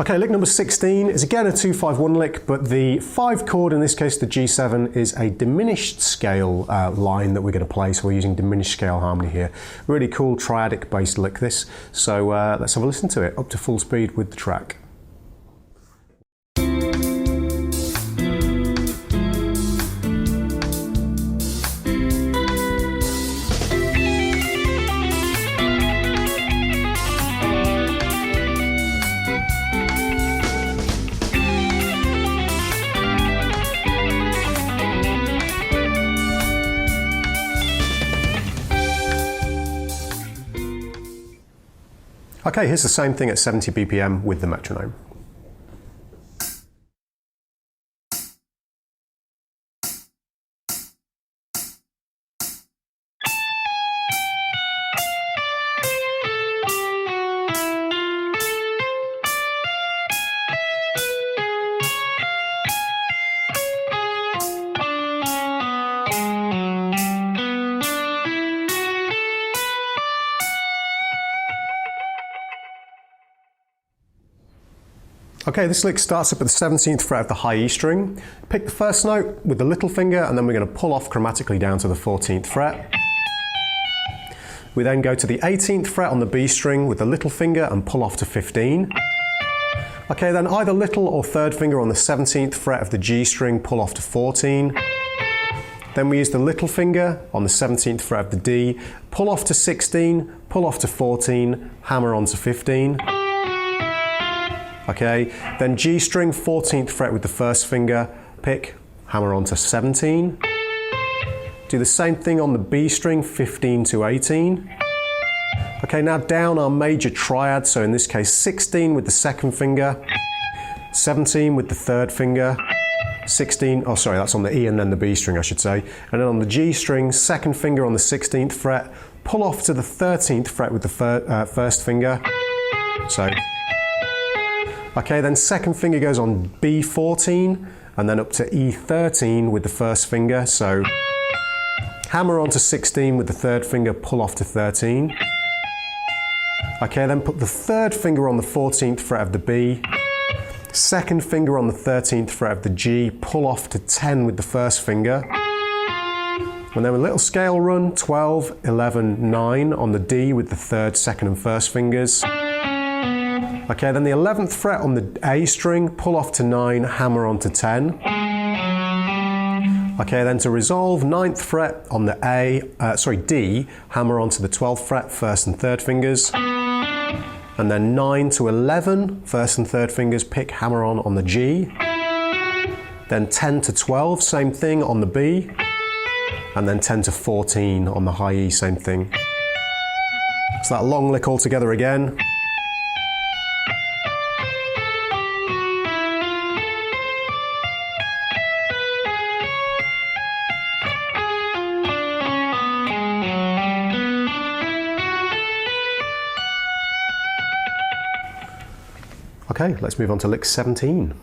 Okay, lick number 16 is again a 2-5-1 lick, but the 5 chord, in this case the G7, is a diminished scale line that we're going to play, so we're using diminished scale harmony here. Really cool triadic based lick this, so let's have a listen to it up to full speed with the track. Okay, here's the same thing at 70 BPM with the metronome. Okay, this lick starts up at the 17th fret of the high E string. Pick the first note with the little finger and then we're going to pull off chromatically down to the 14th fret. We then go to the 18th fret on the B string with the little finger and pull off to 15. Okay, then either little or third finger on the 17th fret of the G string, pull off to 14. Then we use the little finger on the 17th fret of the D, pull off to 16, pull off to 14, hammer on to 15. Okay, then G string, 14th fret with the first finger, pick, hammer on to 17. Do the same thing on the B string, 15 to 18. Okay, now down our major triad, so in this case 16 with the second finger, 17 with the third finger, 16, oh sorry, that's on the E and then the B string I should say, and then on the G string, second finger on the 16th fret, pull off to the 13th fret with the first finger, so. Okay, then second finger goes on B14 and then up to E13 with the first finger, so hammer on to 16 with the third finger, pull off to 13. Okay, then put the third finger on the 14th fret of the B, second finger on the 13th fret of the G, pull off to 10 with the first finger. And then a little scale run, 12, 11, 9 on the D with the third, second and first fingers. Okay, then the 11th fret on the A string, pull off to 9, hammer on to 10. Okay, then to resolve, 9th fret on the D, hammer on to the 12th fret, first and third fingers. And then 9 to 11, first and third fingers, pick, hammer on the G. Then 10 to 12, same thing on the B. And then 10 to 14 on the high E, same thing. So that long lick all together again. Okay, let's move on to lick 17.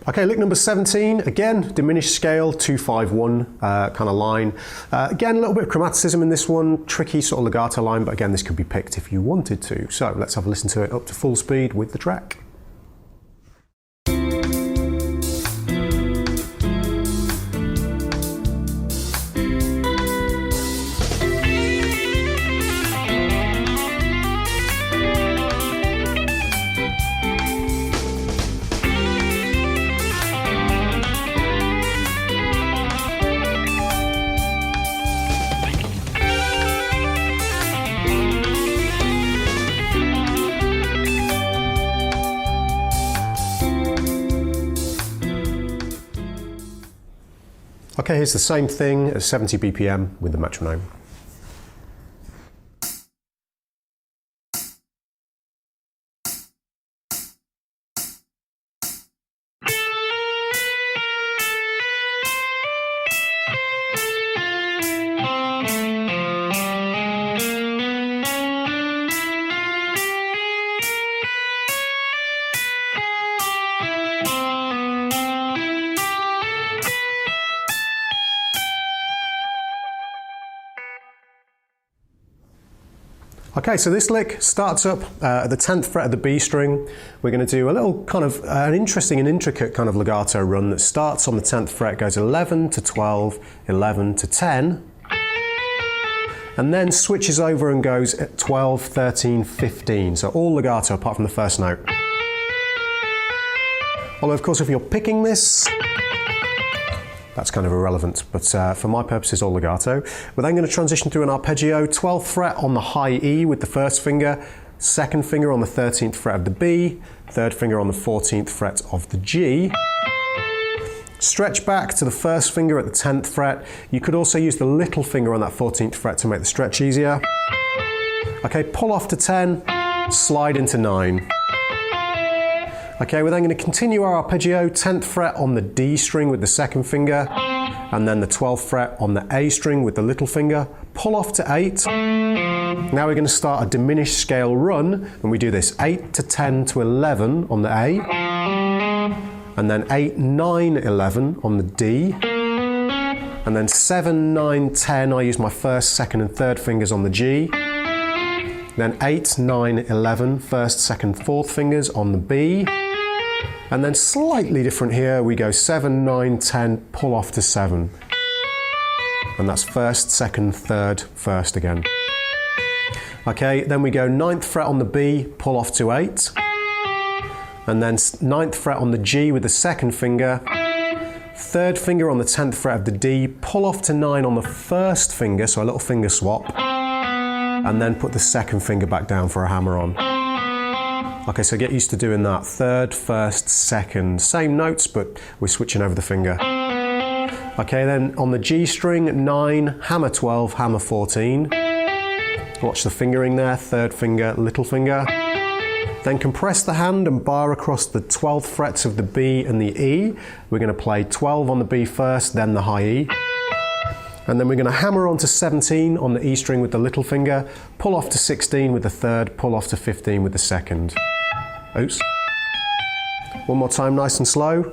Okay, lick number 17, again, diminished scale, 2-5-1 kind of line. Again, a little bit of chromaticism in this one, tricky sort of legato line, but again, this could be picked if you wanted to. So let's have a listen to it up to full speed with the track. Okay, here's the same thing at 70 BPM with the metronome. Okay, so this lick starts up at the 10th fret of the B string. We're going to do a little kind of an interesting and intricate kind of legato run that starts on the 10th fret, goes 11 to 12, 11 to 10, and then switches over and goes at 12, 13, 15. So all legato apart from the first note. Although of course if you're picking this, that's kind of irrelevant, but for my purposes, all legato. We're then going to transition through an arpeggio, 12th fret on the high E with the first finger, second finger on the 13th fret of the B, third finger on the 14th fret of the G. Stretch back to the first finger at the 10th fret. You could also use the little finger on that 14th fret to make the stretch easier. Okay, pull off to 10, slide into 9. Okay, we're then going to continue our arpeggio, 10th fret on the D string with the second finger, and then the 12th fret on the A string with the little finger, pull off to 8. Now we're going to start a diminished scale run, and we do this 8 to 10 to 11 on the A, and then 8, 9, 11 on the D, and then 7, 9, 10, I use my first, second and third fingers on the G, then 8, 9, 11, first, second, fourth fingers on the B, and then slightly different here, we go 7, 9, 10, pull off to 7. And that's first, second, third, first again. Okay, then we go 9th fret on the B, pull off to 8. And then 9th fret on the G with the second finger. Third finger on the 10th fret of the D, pull off to 9 on the first finger, so a little finger swap. And then put the second finger back down for a hammer on. Okay, so get used to doing that. Third, first, second. Same notes, but we're switching over the finger. Okay, then on the G string, 9, hammer 12, hammer 14. Watch the fingering there, third finger, little finger. Then compress the hand and bar across the 12th frets of the B and the E. We're going to play 12 on the B first, then the high E. And then we're going to hammer on to 17 on the E string with the little finger, pull off to 16 with the third, pull off to 15 with the second. Oops. One more time, nice and slow.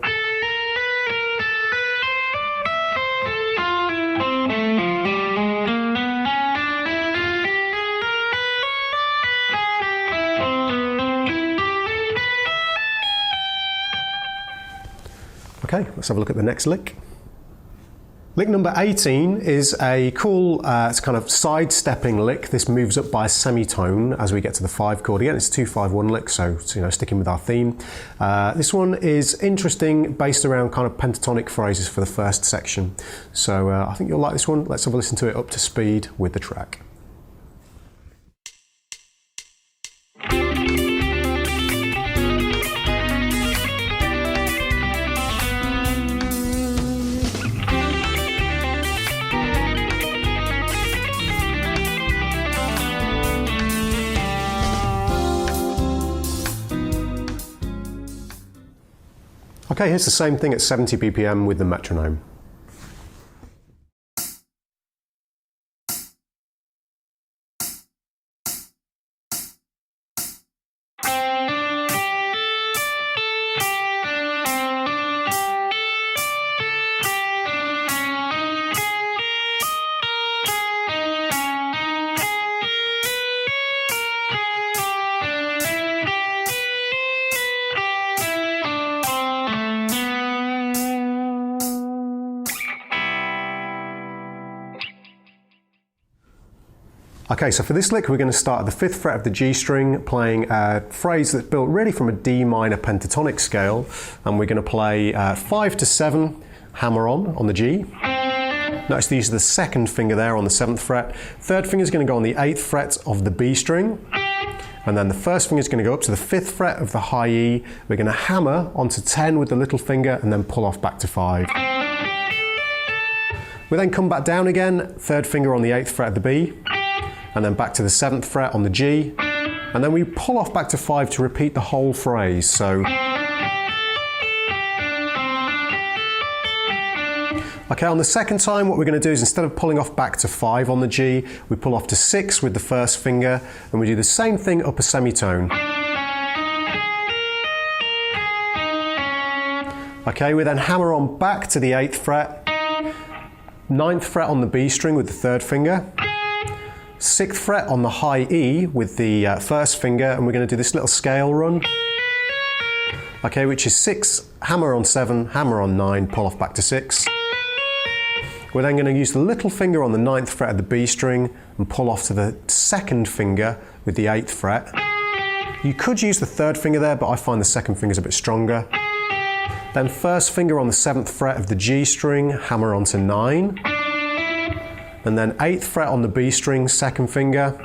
Okay, let's have a look at the next lick. Lick number 18 is a cool it's kind of sidestepping lick. This moves up by a semitone as we get to the 5 chord. Again, it's a 2-5-1 lick, so you know, sticking with our theme. This one is interesting, based around kind of pentatonic phrases for the first section. So I think you'll like this one. Let's have a listen to it up to speed with the track. Okay, here's the same thing at 70 BPM with the metronome. Okay, so for this lick, we're going to start at the 5th fret of the G string, playing a phrase that's built really from a D minor pentatonic scale, and we're going to play 5 to 7, hammer on the G. Notice the use of the second finger there on the 7th fret. Third finger is going to go on the 8th fret of the B string, and then the first finger is going to go up to the 5th fret of the high E. We're going to hammer onto 10 with the little finger, and then pull off back to 5. We then come back down again, third finger on the 8th fret of the B, and then back to the 7th fret on the G, and then we pull off back to 5 to repeat the whole phrase. So, okay, on the second time, what we're going to do is, instead of pulling off back to 5 on the G, we pull off to 6 with the first finger, and we do the same thing up a semitone. Okay, we then hammer on back to the 8th fret, 9th fret on the B string with the third finger, 6th fret on the high E with the first finger, and we're going to do this little scale run. Okay, which is 6, hammer on 7, hammer on 9, pull off back to 6. We're then going to use the little finger on the 9th fret of the B string and pull off to the 2nd finger with the 8th fret. You could use the 3rd finger there, but I find the 2nd finger is a bit stronger. Then 1st finger on the 7th fret of the G string, hammer onto 9. And then 8th fret on the B string, 2nd finger.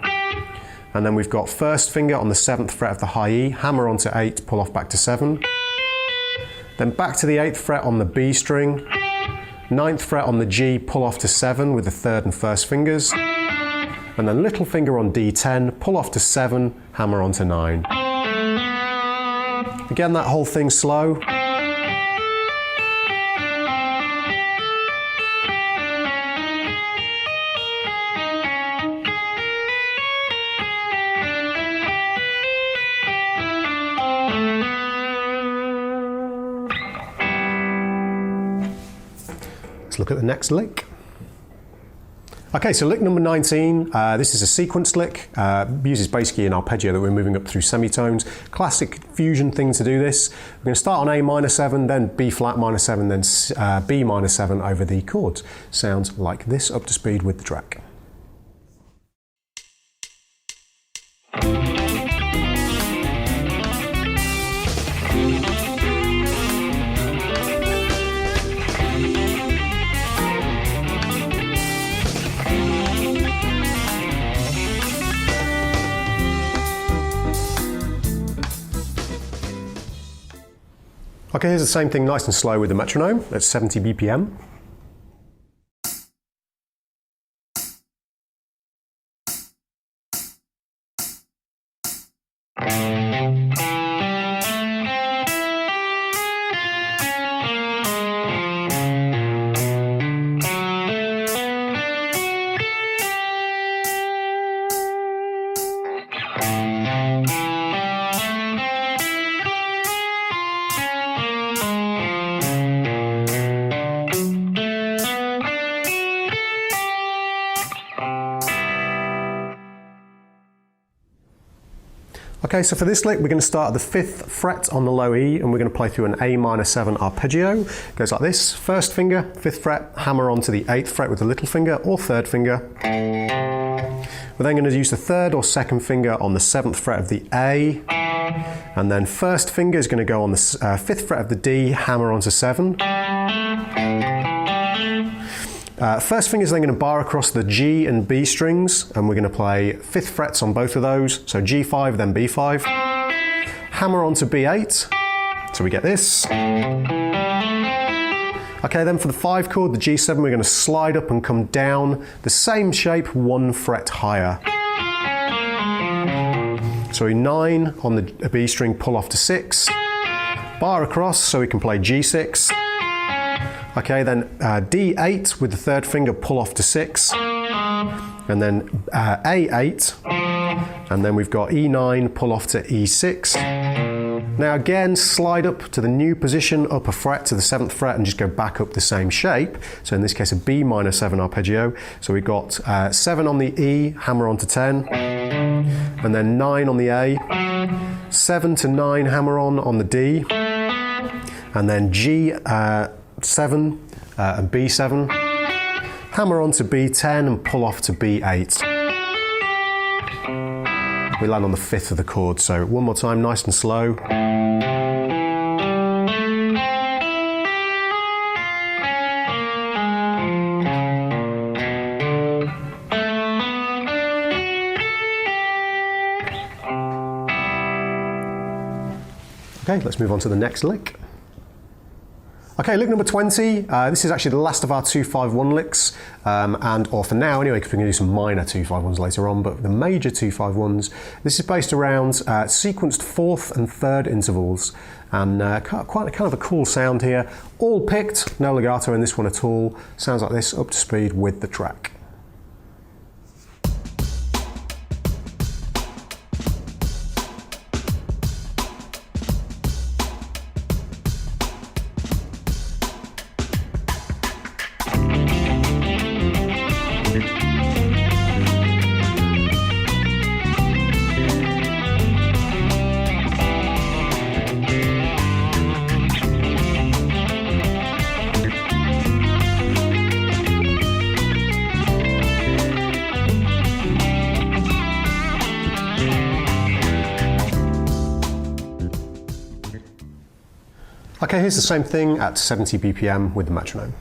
And then we've got 1st finger on the 7th fret of the high E, hammer onto 8, pull off back to 7. Then back to the 8th fret on the B string, 9th fret on the G, pull off to 7 with the 3rd and 1st fingers. And then little finger on D10, pull off to 7, hammer onto 9. Again, that whole thing slow. Let's look at the next lick. Okay, so lick number 19, this is a sequence lick, uses basically an arpeggio that we're moving up through semitones. Classic fusion thing to do this. We're going to start on A minor 7, then B flat minor 7, then B minor 7 over the chords. Sounds like this, up to speed with the track. Okay, here's the same thing nice and slow with the metronome at 70 BPM. Okay, so for this lick, we're going to start at the 5th fret on the low E, and we're going to play through an A minor 7 arpeggio. It goes like this: 1st finger, 5th fret, hammer onto the 8th fret with the little finger or 3rd finger. We're then going to use the 3rd or 2nd finger on the 7th fret of the A, and then 1st finger is going to go on the 5th fret of the D, hammer onto 7. 1st finger is then going to bar across the G and B strings, and we're going to play 5th frets on both of those, so G5 then B5. Hammer onto B8, so we get this. Okay, then for the 5 chord, the G7, we're going to slide up and come down the same shape, 1 fret higher. So 9 on the B string, pull off to 6. Bar across so we can play G6. Okay, then D8 with the 3rd finger, pull off to 6, and then A8, and then we've got E9, pull off to E6. Now again, slide up to the new position, up a fret to the 7th fret, and just go back up the same shape. So in this case, a B minor 7 arpeggio. So we've got 7 on the E, hammer onto 10, and then 9 on the A, 7 to 9, hammer on the D, and then G7 and B7, hammer on to B10 and pull off to B8. We land on the 5th of the chord, so one more time, nice and slow. Okay, let's move on to the next lick. Okay, lick number 20. This is actually the last of our 2-5-1 licks, or for now anyway, because we're going to do some minor 2-5-1s later on, but the major 2-5-1s, this is based around sequenced 4th and 3rd intervals, and quite kind of a cool sound here. All picked, no legato in this one at all. Sounds like this, up to speed with the track. Okay, here's the same thing at 70 BPM with the metronome.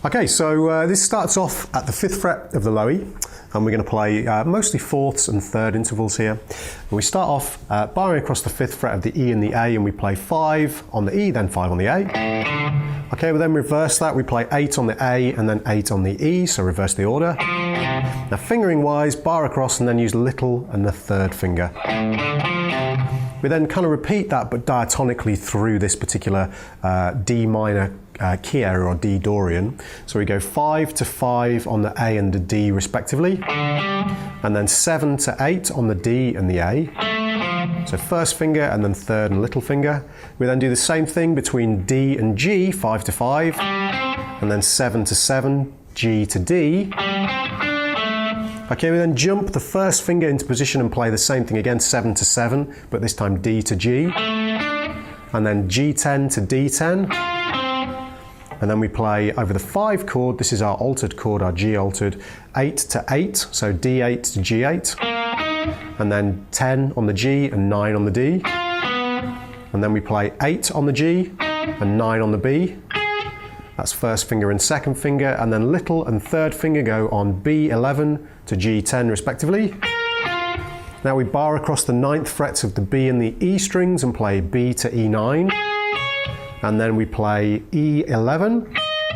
Okay, so this starts off at the 5th fret of the low E, and we're going to play mostly fourths and third intervals here. And we start off barring across the 5th fret of the E and the A, and we play 5 on the E, then 5 on the A. Okay, we'll then reverse that. We play 8 on the A and then 8 on the E, so reverse the order. Now fingering wise, bar across and then use little and the 3rd finger. We then kind of repeat that but diatonically through this particular D minor key area, or D Dorian. So we go 5 to 5 on the A and the D respectively, and then 7 to 8 on the D and the A. So 1st finger and then 3rd and little finger. We then do the same thing between D and G, 5 to 5, and then 7 to 7, G to D. Okay, we then jump the 1st finger into position and play the same thing again, 7 to 7, but this time D to G, and then G10 to D10, and then we play over the 5 chord, this is our altered chord, our G altered, 8 to 8, so D8 to G8, and then 10 on the G and 9 on the D, and then we play 8 on the G and 9 on the B. That's 1st finger and 2nd finger, and then little and 3rd finger go on B11 to G10 respectively. Now we bar across the 9th frets of the B and the E strings and play B to E9, and then we play E11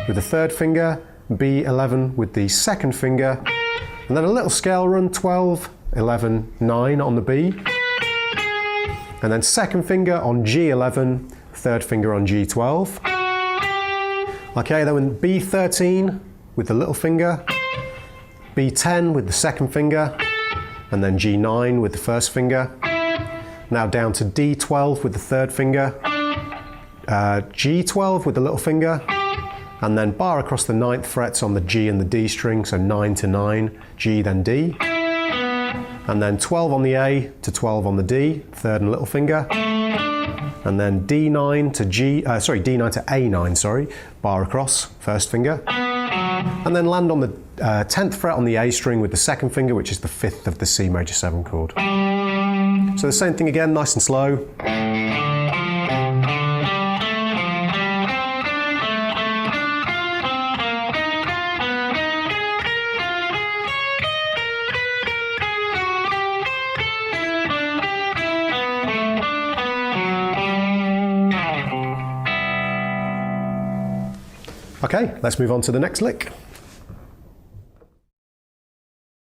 with the 3rd finger, B11 with the 2nd finger, and then a little scale run, 12, 11, 9 on the B, and then 2nd finger on G11, 3rd finger on G12. Okay, then with B13 with the little finger, B10 with the 2nd finger, and then G9 with the 1st finger. Now down to D12 with the 3rd finger, G12 with the little finger, and then bar across the 9th frets on the G and the D string, so 9 to 9, G then D, and then 12 on the A to 12 on the D, 3rd and little finger, and then D9 to D9 to A9, bar across, 1st finger, and then land on the 10th fret on the A string with the 2nd finger, which is the 5th of the C major 7 chord. So the same thing again, nice and slow. Okay, let's move on to the next lick.